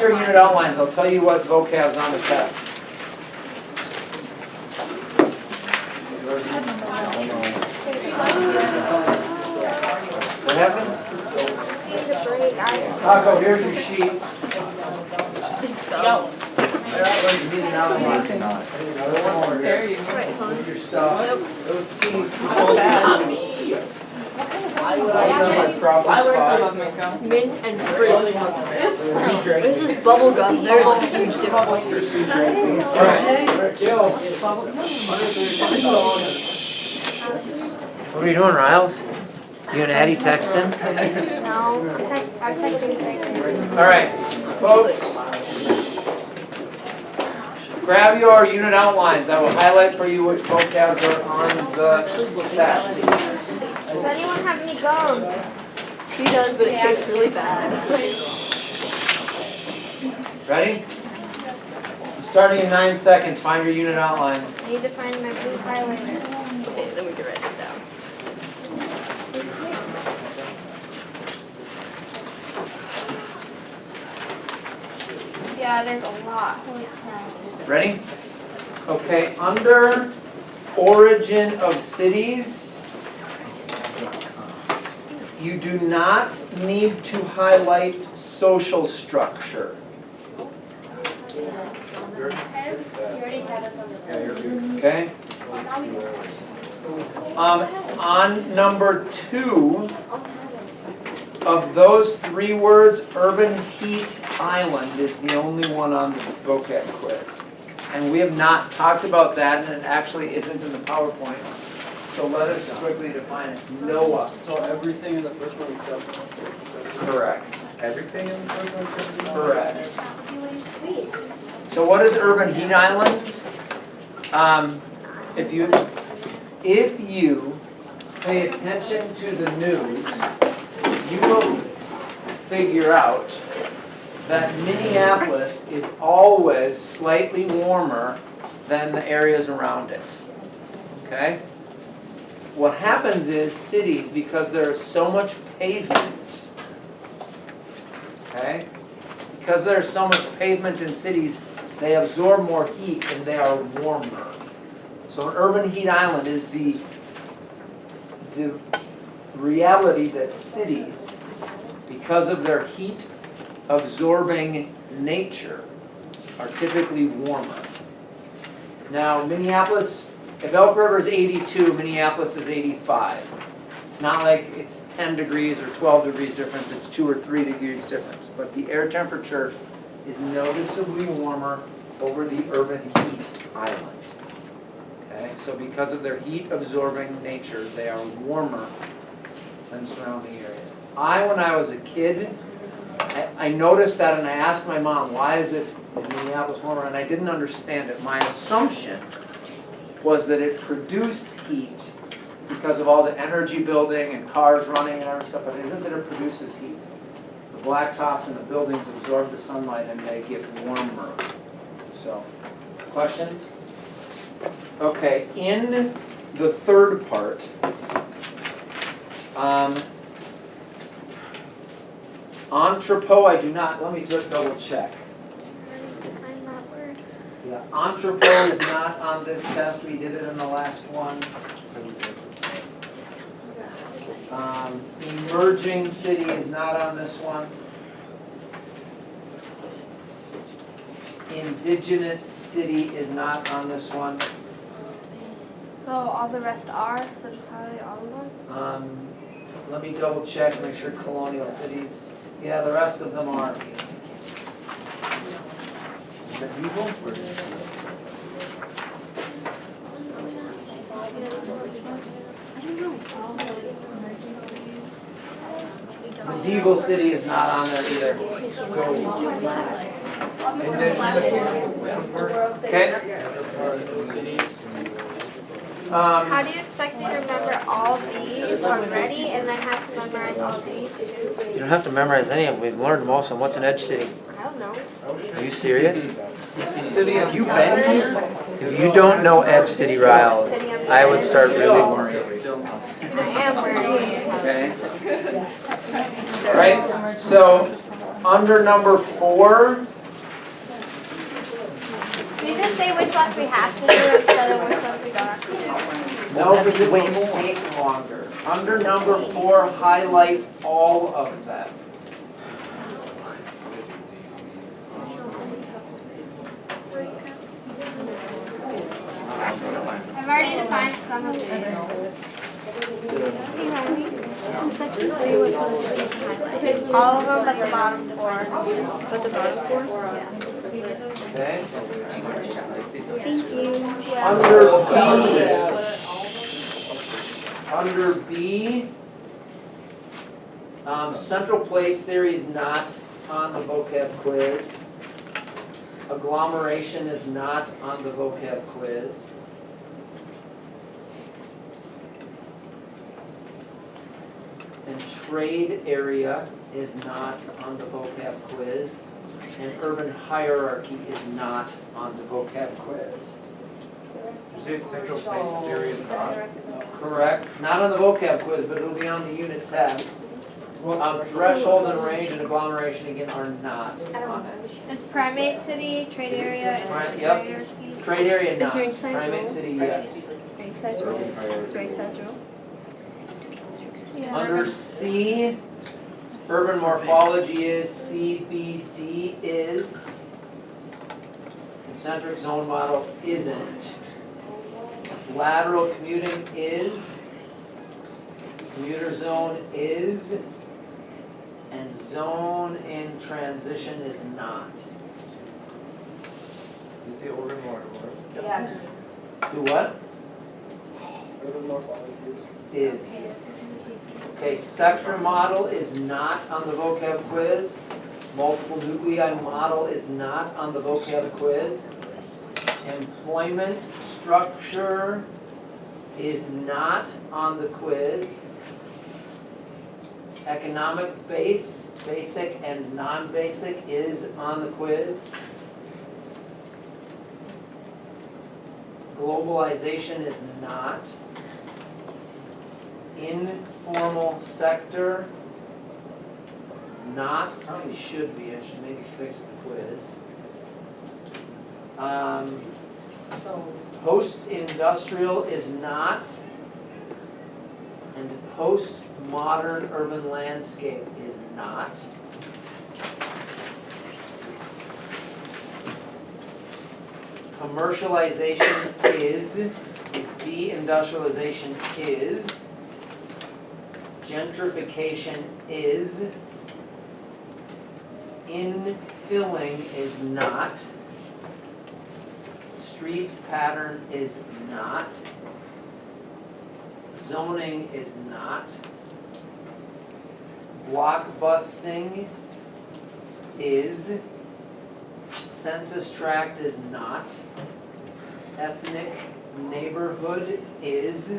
Your unit outlines, I'll tell you what vocab's on the test. What happened? Taco, here's your sheet. Your stuff. Those teeth. Mint and fruit. This is bubble gum. There's a huge difference. What are you doing, Riles? You and Addie texting? No, I'm texting. All right, folks. Grab your unit outlines. I will highlight for you which vocabs are on the test. Does anyone have any gum? She does, but it tastes really bad. Ready? Starting in 9 seconds, find your unit outlines. I need to find my blue highlighter. Okay, then we can write it down. Yeah, there's a lot. Holy crap. Ready? Okay, under origin of cities, you do not need to highlight social structure. Okay? On number 2, of those 3 words, urban heat island is the only one on the vocab quiz. And we have not talked about that, and it actually isn't in the PowerPoint. So let us quickly define it. Noah. So everything in the first one except. Correct. Everything in the first one except. Correct. So what is urban heat island? If you pay attention to the news, you will figure out that Minneapolis is always slightly warmer than the areas around it. Okay? What happens is cities, because there is so much pavement, okay? Because there's so much pavement in cities, they absorb more heat and they are warmer. So an urban heat island is the reality that cities, because of their heat absorbing nature, are typically warmer. Now Minneapolis, if Elk River is 82, Minneapolis is 85. It's not like it's 10 degrees or 12 degrees difference, it's 2 or 3 degrees difference. But the air temperature is noticeably warmer over the urban heat island. Okay, so because of their heat absorbing nature, they are warmer than surrounding areas. When I was a kid, I noticed that and I asked my mom, why is it in Minneapolis warmer? And I didn't understand it. My assumption was that it produced heat because of all the energy building and cars running and other stuff, but it isn't that it produces heat. The blacktops and the buildings absorb the sunlight and they get warmer. So, questions? Okay, in the third part, entrepot, I do not, let me just double check. Find that word. Yeah, entrepot is not on this test, we did it in the last one. Emerging city is not on this one. Indigenous city is not on this one. So all the rest are, so just highlight all of them? Let me double check, make sure colonial cities, yeah, the rest of them are. Medieval? Medieval city is not on there either. Okay. How do you expect me to remember all these already and then have to memorize all these too? You don't have to memorize any of them. We've learned most of them. What's an edge city? I don't know. Are you serious? Have you been here? If you don't know Edge City, Riles, I would start really worrying. I am worried. Okay. All right. So Under number 4, Can you just say which ones we have to do instead of which ones we don't have to do? no, because it will take longer. Under number 4, highlight all of them. I've already defined some of these. Section 3 was highlighted. All of them but the bottom 4. But the bottom 4? Yeah. Okay? Thank you. Under B, central place theory is not on the vocab quiz. Agglomeration is not on the vocab quiz. And trade area is not on the vocab quiz. And urban hierarchy is not on the vocab quiz. You say central place theory is not? Correct. Not on the vocab quiz, but it'll be on the unit test. Threshold and range and agglomeration again are not on it. Is primate city, trade area, and Right, yep. hierarchy? Trade area Is not. range size Primate rule? city, yes. Range size rule? Range size rule? Under C, urban morphology is, CBD is. Concentric zone model isn't. Lateral commuting is. Commuter zone is. And zone in transition is not. You say urban morphology? Do what? Urban morphology Is. Okay, sector model is not on the vocab quiz. Multiple nuclei model is not on the vocab quiz. Employment structure is not on the quiz. Economic base, basic and non-basic is on the quiz. Globalization is not. Informal sector, not, probably should be, I should maybe fix the quiz. Post-industrial is not, and post-modern urban landscape is not. Commercialization is, deindustrialization is. Gentrification is. Infilling is not. Street pattern is not. Zoning is not. Block busting is. Census tract is not. Ethnic neighborhood is.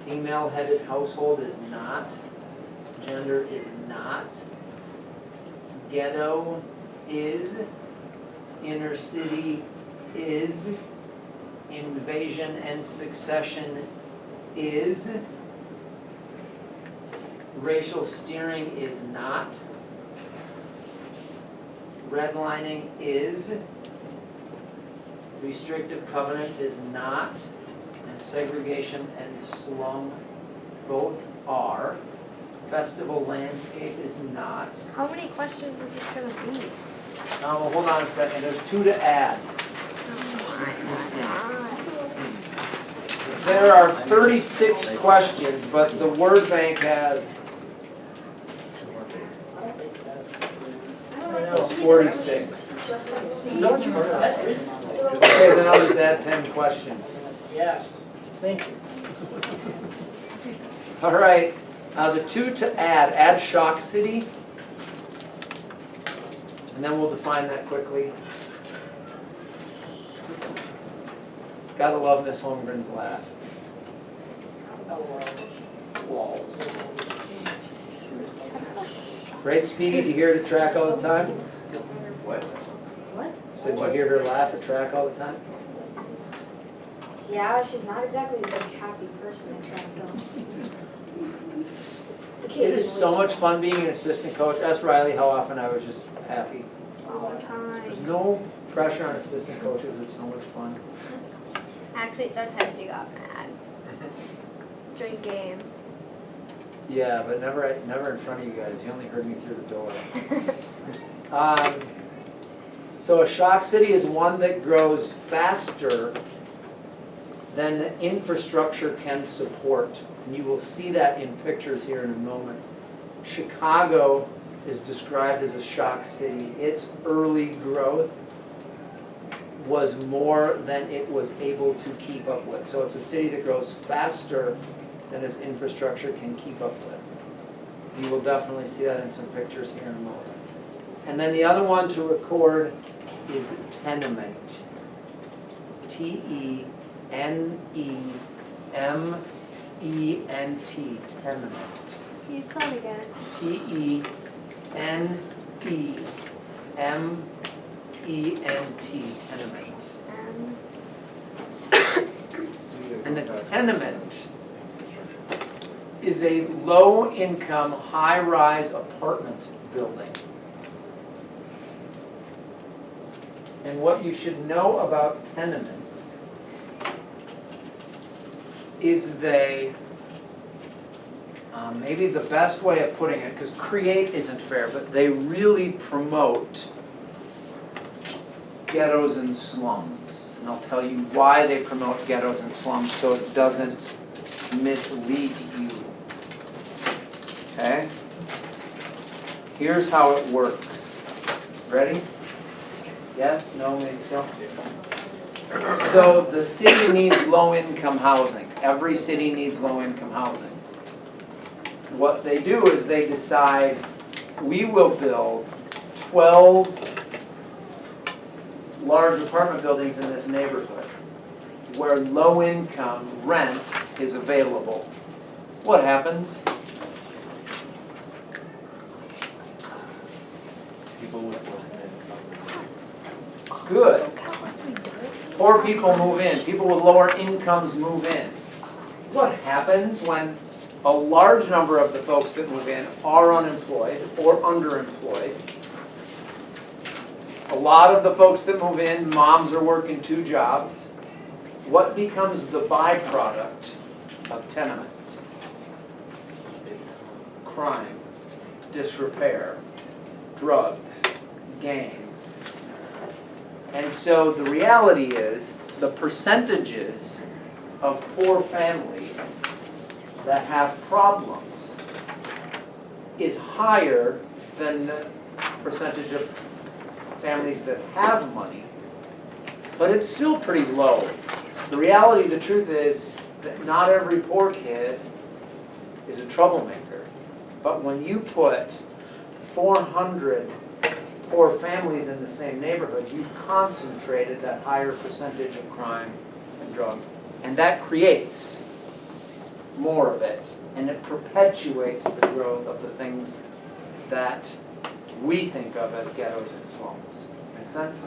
Female-headed household is not. Gender is not. Ghetto is. Inner city is. Invasion and succession is. Racial steering is not. Redlining is. Restrictive covenants is not. And segregation and slum both are. Festival landscape is not. How many questions is this gonna be? Well, hold on a second, there's 2 to add. There are 36 questions, but the word bank has 46. Okay, then I'll just add 10 questions. Yes, thank you. All right, the 2 to add shock city. And then we'll define that quickly. Gotta love Miss Holmgren's laugh. Right, Speedy, do you hear her at track all the time? What? Said you hear her laugh at track all the time? Yeah, she's not exactly a very happy person at track though. It is so much fun being an assistant coach. Ask Riley how often I was just happy. All the time. There's no pressure on assistant coaches, it's so much fun. Actually, sometimes you got mad during games. Yeah, but never in front of you guys. You only heard me through the door. So a shock city is one that grows faster than the infrastructure can support. And you will see that in pictures here in a moment. Chicago is described as a shock city. Its early growth was more than it was able to keep up with. So it's a city that grows faster than its infrastructure can keep up with. You will definitely see that in some pictures here in a moment. And then the other one to record is tenement. T-E-N-E-M-E-N-T, tenement. Use that again. T-E-N-E-M-E-N-T, tenement. And a tenement is a low-income, high-rise apartment building. And what you should know about tenements is they, maybe the best way of putting it, because create isn't fair, but they really promote ghettos and slums. And I'll tell you why they promote ghettos and slums so it doesn't mislead you. Okay? Here's how it works. Ready? Yes? No? Maybe so? So the city needs low-income housing. Every city needs low-income housing. What they do is they decide, we will build 12 large apartment buildings in this neighborhood where low-income rent is available. What happens? People with Good. Poor people move in. People with lower incomes move in. What happens when a large number of the folks that move in are unemployed or underemployed? A lot of the folks that move in, moms are working 2 jobs. What becomes the byproduct of tenements? Crime, disrepair, drugs, gangs. And so the reality is, the percentages of poor families that have problems is higher than the percentage of families that have money, but it's still pretty low. The reality, the truth is that not every poor kid is a troublemaker. But when you put 400 poor families in the same neighborhood, you've concentrated that higher percentage of crime and drugs. And that creates more of it. And it perpetuates the growth of the things that we think of as ghettos and slums. Make sense?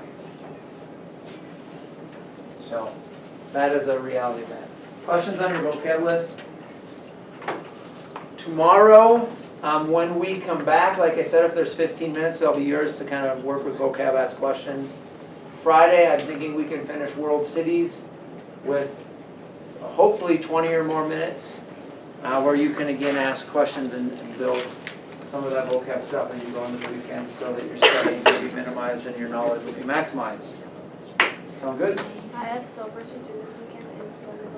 So, that is a reality of that. Questions on your vocab list? Tomorrow, when we come back, like I said, if there's 15 minutes, they'll be yours to kind of work with vocab, ask questions. Friday, I'm thinking we can finish World Cities with hopefully 20 or more minutes, where you can again ask questions and build some of that vocab stuff as you go into the weekend so that your studying will be minimized and your knowledge will be maximized. Sound good? I have silver to do this weekend and silver to do.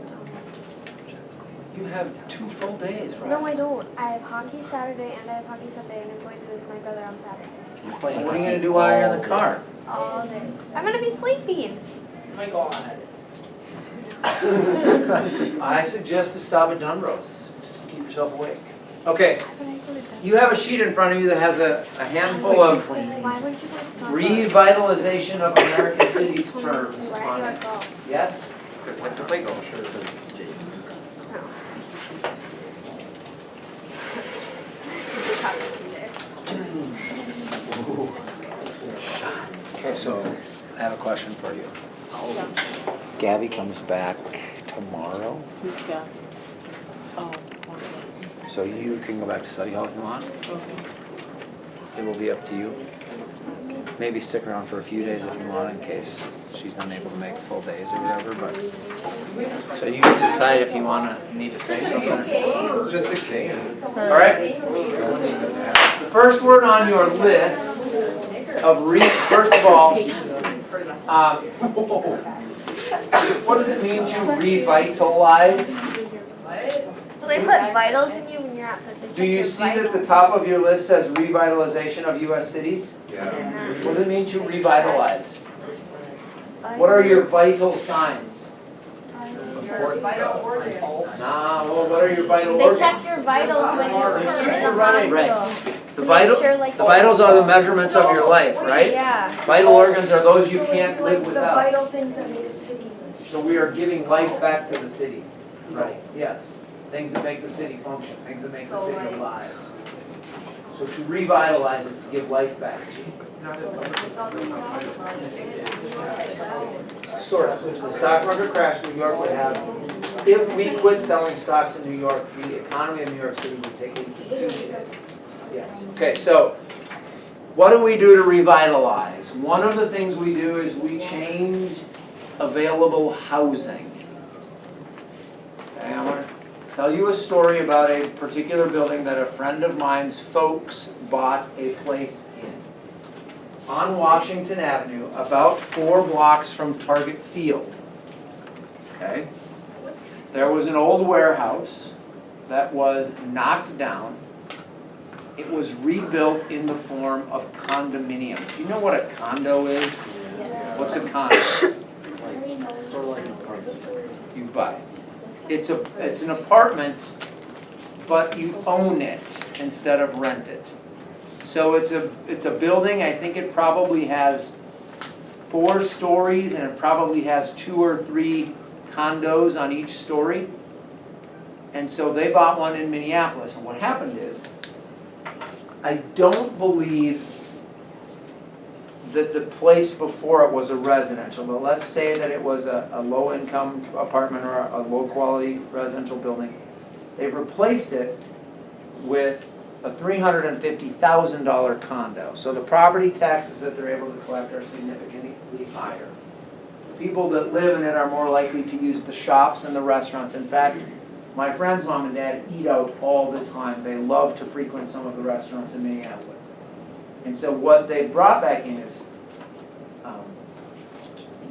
You have 2 full days, right? No, I don't. I have hockey Saturday and I have hockey Sunday and I'm going to be with my brother on Saturday. What are you going to do while you're in the car? All day. I'm going to be sleeping. Oh my God. I suggest to stop at Dunrose. Just to keep yourself awake. Okay, But I go to bed. you have a sheet in front of you that has a handful of Why would you guys stop? revitalization of American cities terms Where on do I it. go? Yes? Because you have to play golf. Sure, Just happen to be there. Okay, so I have a question for you. Gabby comes back tomorrow. Who's got? Oh, okay. So you can go back to study hall if you want. It will be up to you. Maybe stick around for a few days if you want in case she's unable to make full days or whatever, but. So you get to decide if you want me to say something or just. Just a game. All right? The first word on your list of first of all, what does it mean to revitalize? Do they put vitals in you when you're at the Do you see that the top of your list says revitalization of U.S. cities? Yeah. What does it mean to revitalize? What are your vital signs? Nah, well, what are your vital They organs? check your vitals when you're in the Right. hospital. The vitals are the measurements of your life, right? Yeah. Vital organs are those you can't live The without. vital things that make a city. So we are giving life back to the city. Right, yes. Things that make the city function, things that make the city alive. So to revitalize is to give life back. Sort of. If the stock market crashed, New York would have, if we quit selling stocks in New York, the economy of New York City would take a huge hit. Yes. Okay, so what do we do to revitalize? One of the things we do is we change available housing. Okay, I want to tell you a story about a particular building that a friend of mine's folks bought a place in. On Washington Avenue, about 4 blocks from Target Field. Okay? There was an old warehouse that was knocked down. It was rebuilt in the form of condominium. Do you know what a condo is? What's a condo? Sort of like an apartment. You buy. It's an apartment, but you own it instead of rent it. So it's a building, I think it probably has 4 stories and it probably has 2 or 3 condos on each story. And so they bought one in Minneapolis, and what happened is, I don't believe that the place before it was a residential, but let's say that it was a low-income apartment or a low-quality residential building. They've replaced it with a $350,000 condo. So the property taxes that they're able to collect are significantly higher. The people that live in it are more likely to use the shops and the restaurants. In fact, my friend's mom and dad eat out all the time. They love to frequent some of the restaurants in Minneapolis. And so what they brought back in is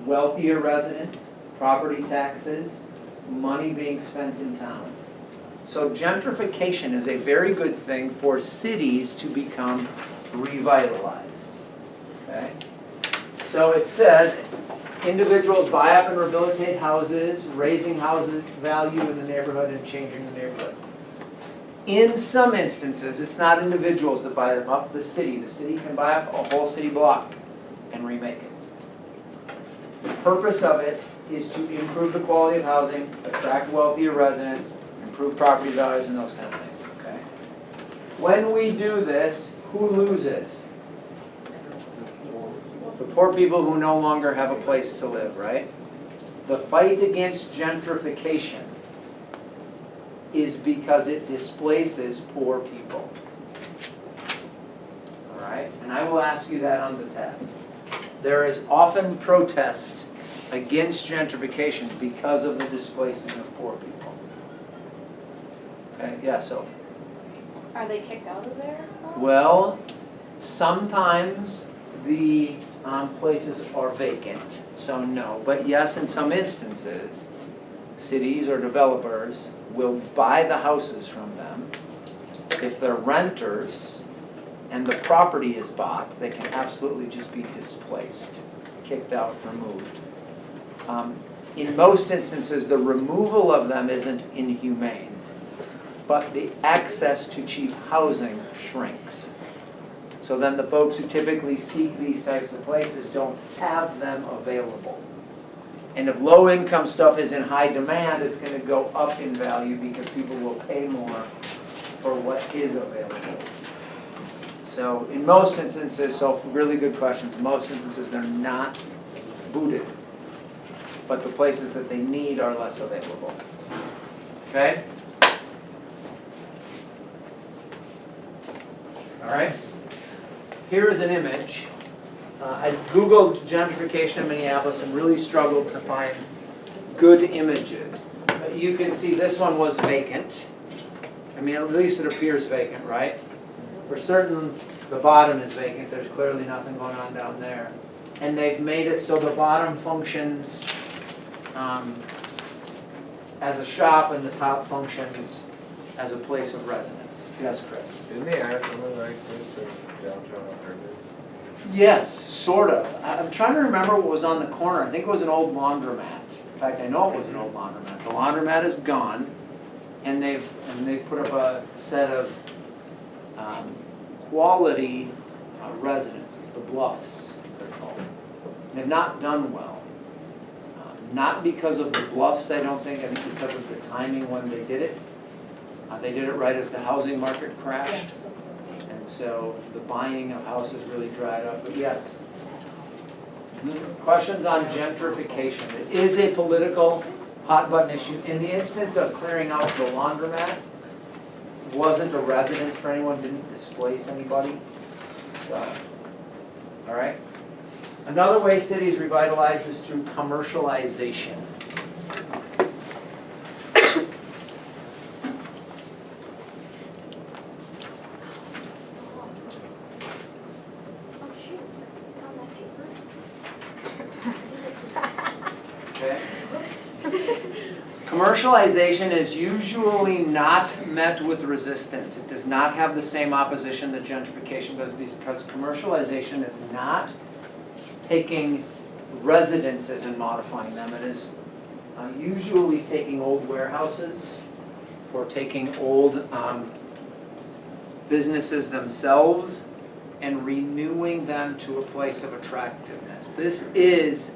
wealthier residents, property taxes, money being spent in town. So gentrification is a very good thing for cities to become revitalized. Okay? So it says individuals buy up and rehabilitate houses, raising houses value in the neighborhood and changing the neighborhood. In some instances, it's not individuals that buy them up, the city. The city can buy up a whole city block and remake it. The purpose of it is to improve the quality of housing, attract wealthier residents, improve property values, and those kind of things, okay? When we do this, who loses? The poor people who no longer have a place to live, right? The fight against gentrification is because it displaces poor people. All right? And I will ask you that on the test. There is often protest against gentrification because of the displacing of poor people. Okay, yeah, so. Are they kicked out of there? Well, sometimes the places are vacant, so no. But yes, in some instances, cities or developers will buy the houses from them. If they're renters and the property is bought, they can absolutely just be displaced, kicked out, removed. In most instances, the removal of them isn't inhumane, but the access to cheap housing shrinks. So then the folks who typically seek these types of places don't have them available. And if low-income stuff is in high demand, it's going to go up in value because people will pay more for what is available. So in most instances, so really good questions, in most instances they're not booted, but the places that they need are less available. Okay? All right? Here is an image. I Googled gentrification in Minneapolis and really struggled to find good images. But you can see this one was vacant. I mean, at least it appears vacant, right? For certain, the bottom is vacant. There's clearly nothing going on down there. And they've made it so the bottom functions as a shop and the top functions as a place of residence. Yes, Chris? Didn't they add something like this in downtown Harvard? Yes, sort of. I'm trying to remember what was on the corner. I think it was an old laundromat. In fact, I know it was an old laundromat. The laundromat is gone, and they've put up a set of quality residences, the Bluffs, they're called. They've not done well. Not because of the Bluffs, I don't think, I think because of the timing when they did it. They did it right as the housing market crashed. And so the buying of houses really dried up, but yes. Questions on gentrification. It is a political hot button issue. In the instance of clearing out the laundromat, it wasn't a residence for anyone, didn't displace anybody. So, all right. Another way cities revitalize is through commercialization. Oh shoot, it's on that paper. Okay. Commercialization is usually not met with resistance. It does not have the same opposition that gentrification does because commercialization is not taking residences and modifying them. It is usually taking old warehouses or taking old businesses themselves and renewing them to a place of attractiveness. This is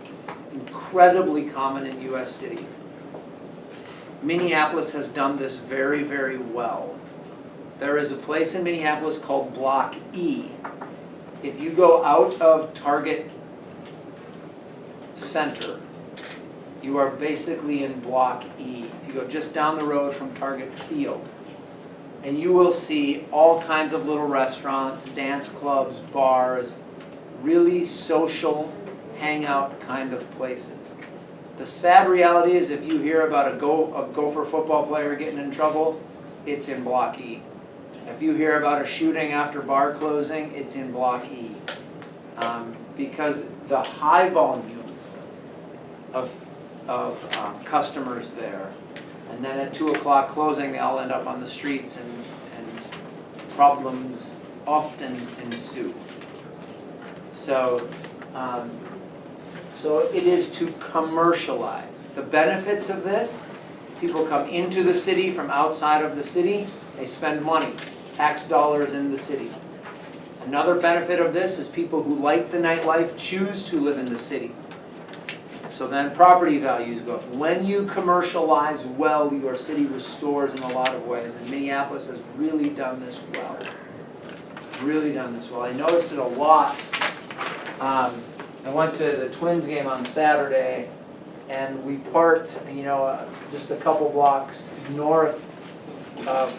incredibly common in U.S. cities. Minneapolis has done this very, very well. There is a place in Minneapolis called Block E. If you go out of Target Center, you are basically in Block E. If you go just down the road from Target Field, and you will see all kinds of little restaurants, dance clubs, bars, really social hangout kind of places. The sad reality is if you hear about a Gopher football player getting in trouble, it's in Block E. If you hear about a shooting after bar closing, it's in Block E. Because the high volume of customers there, and then at 2 o'clock closing, they all end up on the streets and problems often ensue. So, so it is to commercialize. The benefits of this, people come into the city from outside of the city, they spend money, tax dollars in the city. Another benefit of this is people who like the nightlife choose to live in the city. So then property values go up. When you commercialize well, your city restores in a lot of ways, and Minneapolis has really done this well. Really done this well. I noticed it a lot. I went to the Twins game on Saturday, and we parked, just a couple blocks north of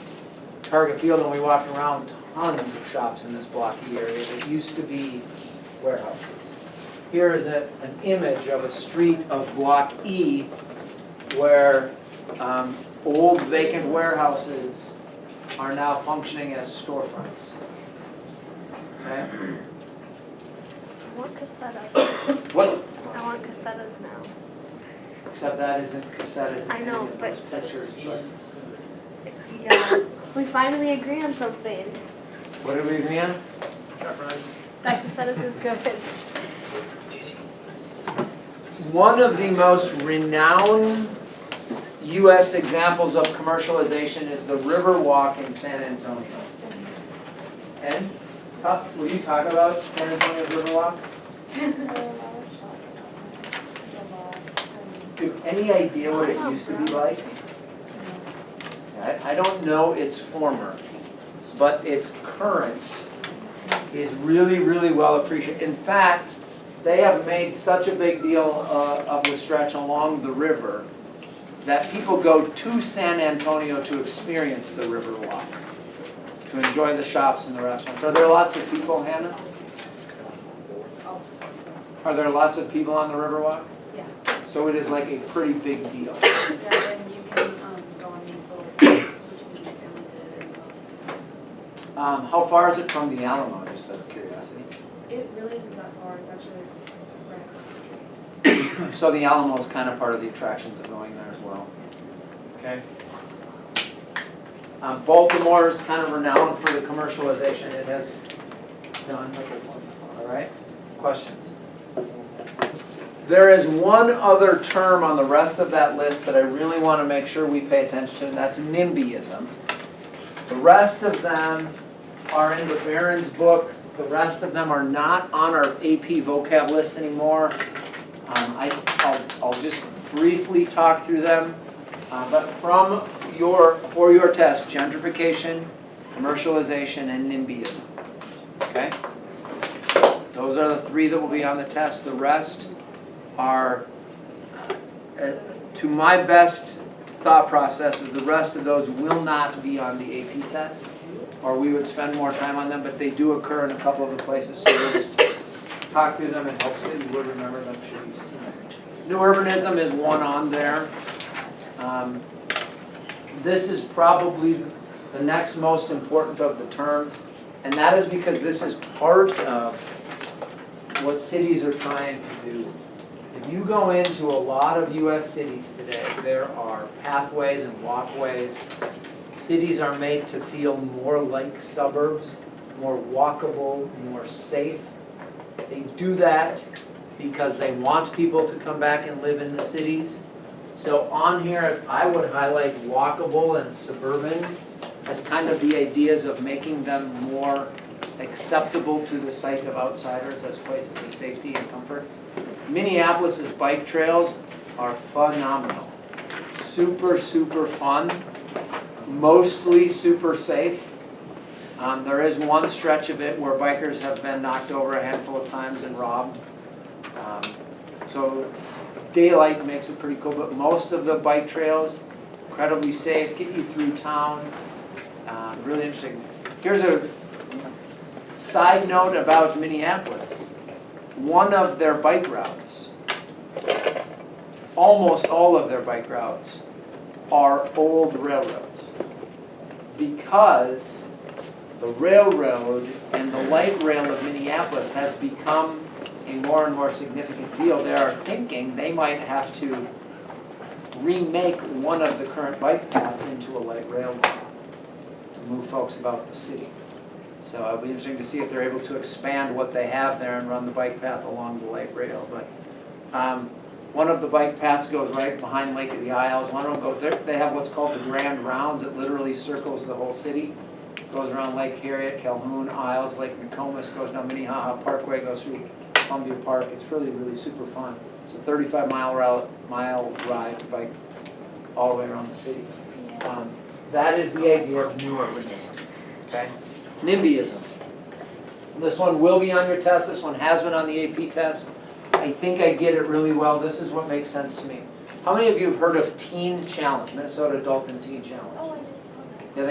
Target Field, and we walked around tons of shops in this Block E area that used to be warehouses. Here is an image of a street of Block E where old vacant warehouses are now functioning as storefronts. Okay? I want cassetas. What? I want cassetas now. Except that isn't cassettes in I know, any of those but- pictures, but Yeah. We finally agree on something. what did we agree on? That cassetas is good. One of the most renowned U.S. examples of commercialization is the Riverwalk in San Antonio. Ed, will you talk about San Antonio's Riverwalk? Do you have any idea what it used to be like? I don't know its former, but its current is really, really well appreciated. In fact, they have made such a big deal of the stretch along the river that people go to San Antonio to experience the Riverwalk, to enjoy the shops and the restaurants. Are there lots of people, Hannah? Are there lots of people on the Riverwalk? Yeah. So it is like a pretty big deal. Yeah, and you can go on these little trips, which we found to. How far is it from the Alamo, just out of curiosity? It really isn't that far, it's actually right across the street. So the Alamo is kind of part of the attractions of going there as well. Okay. Baltimore is kind of renowned for the commercialization it has done. All right. Questions? There is one other term on the rest of that list that I really want to make sure we pay attention to, and that's NIMBYism. The rest of them are in the Barron's book. The rest of them are not on our AP vocab list anymore. I'll just briefly talk through them. But for your test, gentrification, commercialization, and NIMBYism. Okay? Those are the three that will be on the test. The rest are, to my best thought processes, the rest of those will not be on the AP test, or we would spend more time on them, but they do occur in a couple of the places, so we'll just talk through them in hopes that you would remember them should you see them. New urbanism is one on there. This is probably the next most important of the terms, and that is because this is part of what cities are trying to do. If you go into a lot of US cities today, there are pathways and walkways. Cities are made to feel more like suburbs, more walkable, more safe. They do that because they want people to come back and live in the cities. So on here, I would highlight walkable and suburban as kind of the ideas of making them more acceptable to the sight of outsiders as places of safety and comfort. Minneapolis's bike trails are phenomenal. Super, super fun. Mostly super safe. There is one stretch of it where bikers have been knocked over a handful of times and robbed. So daylight makes it pretty cool, but most of the bike trails, incredibly safe, get you through town. Really interesting. Here's a side note about Minneapolis. One of their bike routes, almost all of their bike routes, are old railroads. Because the railroad and the light rail of Minneapolis has become a more and more significant deal, they are thinking they might have to remake one of the current bike paths into a light rail to move folks about the city. So it'll be interesting to see if they're able to expand what they have there and run the bike path along the light rail. But one of the bike paths goes right behind Lake of the Isles. One of them goes there. They have what's called the Grand Rounds. It literally circles the whole city. Goes around Lake Harriet, Calhoun, Isles, Lake Nokomis, goes down Minnehaha Parkway, goes through Columbia Park. It's really, really super fun. It's a 35-mile ride to bike all the way around the city. That is the idea of new urbanism. Okay? NIMBYism. This one will be on your test. This one has been on the AP test. I think I get it really well. This is what makes sense to me. How many of you have heard of Teen Challenge, Minnesota Adult and Teen Challenge? Oh, I just saw that. Yeah,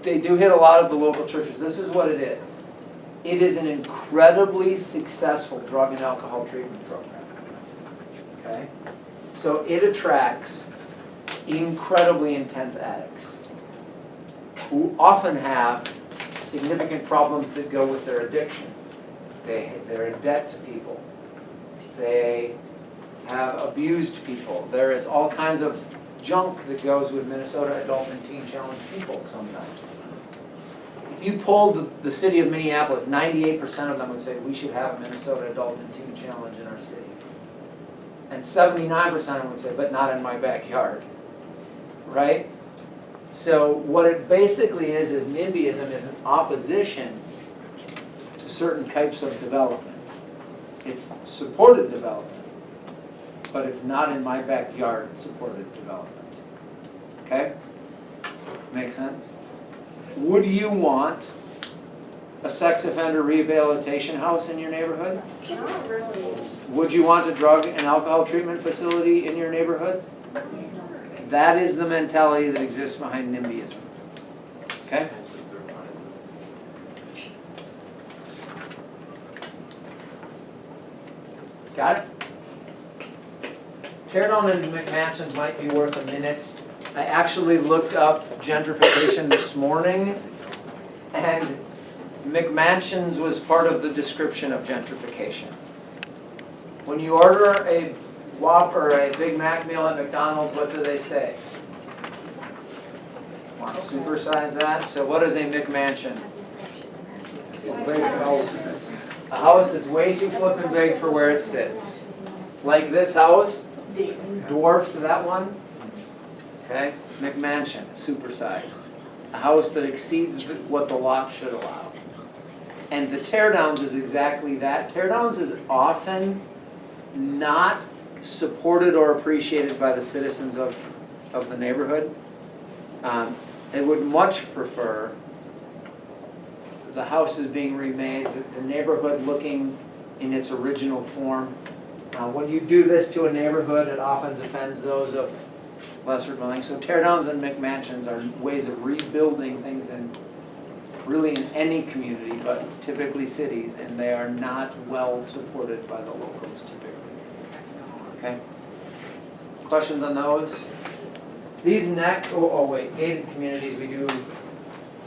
they do hit a lot of the local churches. This is what it is. It is an incredibly successful drug and alcohol treatment program. Okay? So it attracts incredibly intense addicts who often have significant problems that go with their addiction. They're in debt to people. They have abused people. There is all kinds of junk that goes with Minnesota Adult and Teen Challenge people sometimes. If you polled the city of Minneapolis, 98% of them would say we should have a Minnesota Adult and Teen Challenge in our city. And 79% of them would say, but not in my backyard. Right? So what it basically is NIMBYism is an opposition to certain types of development. It's supported development, but it's not in my backyard supported development. Okay? Make sense? Would you want a sex offender rehabilitation house in your neighborhood? Not really. Would you want a drug and alcohol treatment facility in your neighborhood? That is the mentality that exists behind NIMBYism. Okay? Got it? Tear down and McMansions might be worth a minute. I actually looked up gentrification this morning, and McMansions was part of the description of gentrification. When you order a Whopper, a Big Mac meal at McDonald's, what do they say? Want to supersize that? So what is a McMansion? A house that's way too flippin' big for where it sits. Like this house, dwarfs that one. Okay, McMansion, supersized. A house that exceeds what the lot should allow. And the tear downs is exactly that. Tear downs is often not supported or appreciated by the citizens of the neighborhood. They would much prefer the house is being remade, the neighborhood looking in its original form. When you do this to a neighborhood, it often offends those of lesser dwelling. So tear downs and McMansions are ways of rebuilding things really in any community, but typically cities, and they are not well supported by the locals typically. Okay? Questions on those? These next, wait, gated communities we do.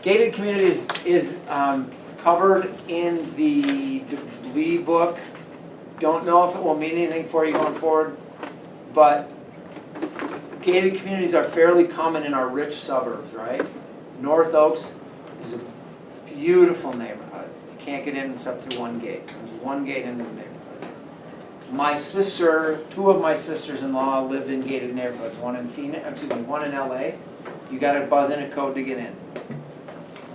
Gated communities is covered in the Lee book. Don't know if it will mean anything for you going forward, but gated communities are fairly common in our rich suburbs, right? North Oaks is a beautiful neighborhood. You can't get in except through one gate. There's one gate into the neighborhood. Two of my sisters-in-law lived in gated neighborhoods. One in LA. You got to buzz in a code to get in.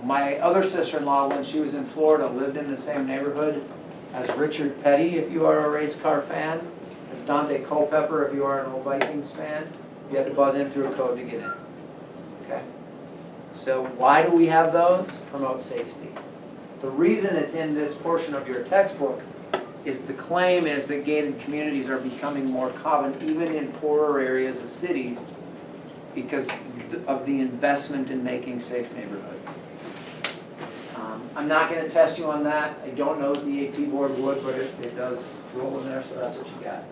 My other sister-in-law, when she was in Florida, lived in the same neighborhood as Richard Petty, if you are a race car fan, as Dante Culpepper, if you are an old Vikings fan. You had to buzz in through a code to get in. Okay? So why do we have those? Promote safety. The reason it's in this portion of your textbook is the claim is that gated communities are becoming more common even in poorer areas of cities because of the investment in making safe neighborhoods. I'm not going to test you on that. I don't know if the AP board would, but it does roll in there, so that's what you got.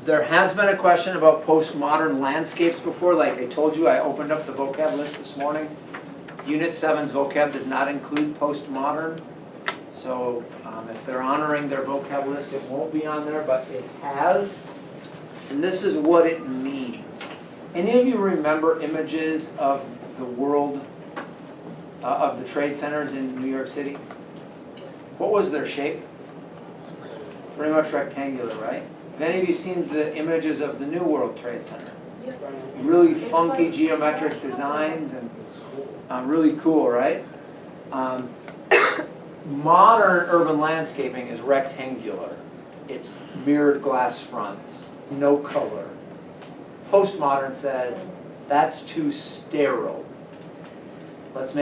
There has been a question about postmodern landscapes before. Like I told you, I opened up the vocab list this morning. Unit 7's vocab does not include postmodern. So if they're honoring their vocab list, it won't be on there, but it has. And this is what it means. Any of you remember images of the world, of the trade centers in New York City? What was their shape? Pretty much rectangular, right? Have any of you seen the images of the New World Trade Center? Really funky geometric designs and really cool, right? Modern urban landscaping is rectangular. It's mirrored glass fronts, no color. Postmodern says that's too sterile. Let's make